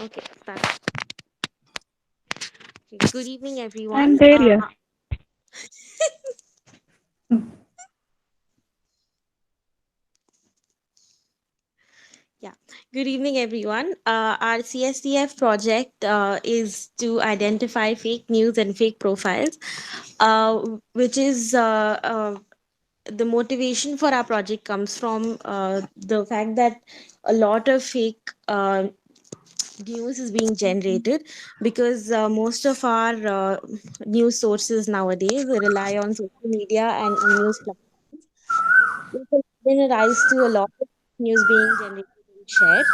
Okay, start. Okay, good evening, everyone. I'm there, yeah. Yeah, good evening, everyone. Our CSTF project is to identify fake news and fake profiles, which is the motivation for our project comes from the fact that a lot of fake news is being generated because most of our news sources nowadays rely on social media and e-news platforms. This has given a rise to a lot of news being generated and shared,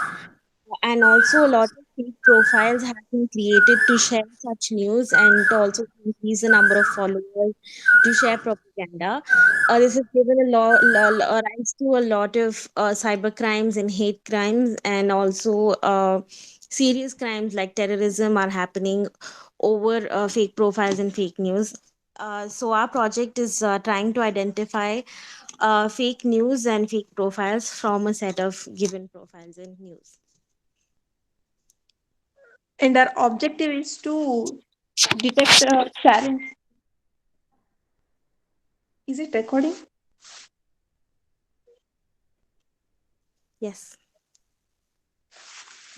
and also a lot of fake profiles have been created to share such news and to also increase the number of followers to share propaganda. This has given a rise to a lot of cyber crimes and hate crimes, and also serious crimes like terrorism are happening over fake profiles and fake news. So our project is trying to identify fake news and fake profiles from a set of given profiles in news. And our objective is to detect challenge. Is it recording? Yes.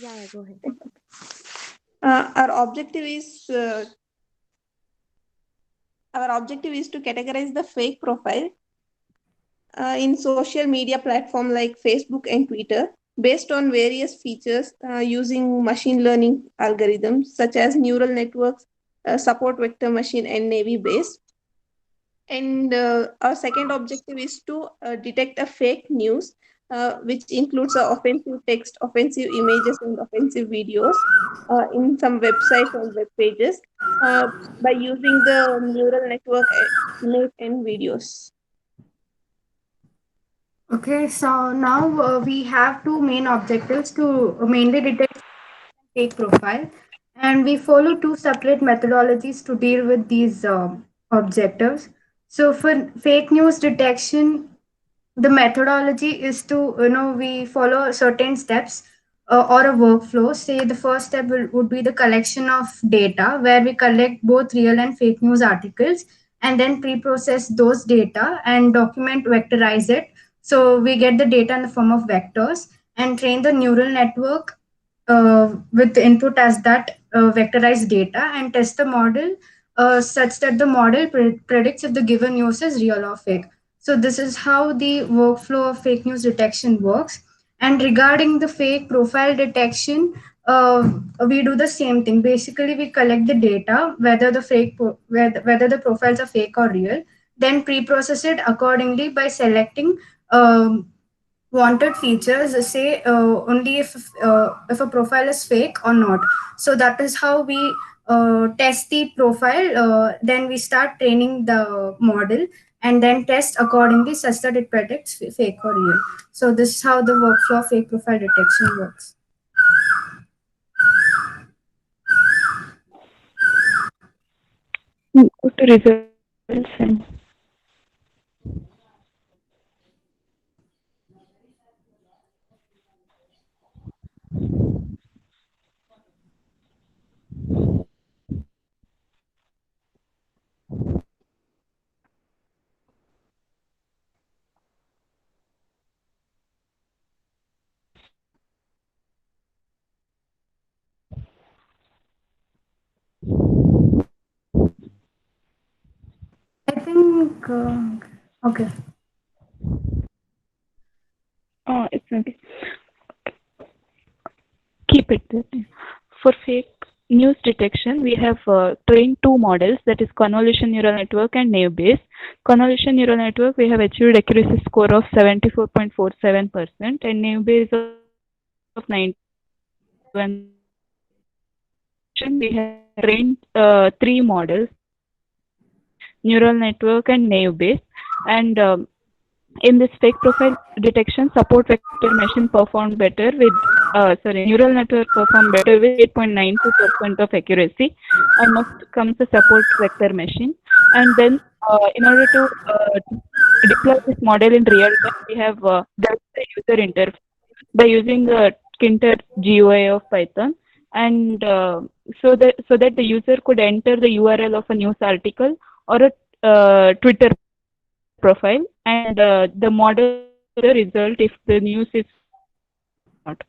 Yeah, go ahead. Our objective is to categorize the fake profile in social media platform like Facebook and Twitter based on various features using machine learning algorithms such as neural networks, support vector machine, and Navy base. And our second objective is to detect a fake news, which includes offensive text, offensive images, and offensive videos in some websites or web pages uh, by using the neural network image and videos. Okay, so now we have two main objectives to mainly detect fake profile, and we follow two separate methodologies to deal with these objectives. So for fake news detection, the methodology is to we follow certain steps or a workflow. Say the first step would be the collection of data, where we collect both real and fake news articles and then pre-process those data and document vectorize it, so we get the data in the form of vectors and train the neural network with the input as that vectorized data and test the model such that the model predicts if the given news is real or fake. So this is how the workflow of fake news detection works. And regarding the fake profile detection, we do the same thing. Basically, we collect the data, whether whether the profiles are fake or real, then pre-process it accordingly by selecting wanted features. Say only if a profile is fake or not. So that is how we test the profile. Then we start training the model and then test accordingly such that it predicts fake or real. So this is how the workflow of fake profile detection works. Go to results and I think okay. it's okay. Keep it there. For fake news detection, we have trained two models, that is convolution neural network and Naive Bayes. Convolution neural network, we have achieved accuracy score of 74.47% and Naive Bayes of 91%. We have trained three models, neural network and Naive Bayes. And in this fake profile detection, support vector machine performed better with neural network performed better with 8.92% of accuracy. And next comes the support vector machine. And then in order to deploy this model in real time, we have built the user interface by using the Kinter GUI of Python. and so that the user could enter the URL of a news article or a Twitter profile, and the model the result if the news is not.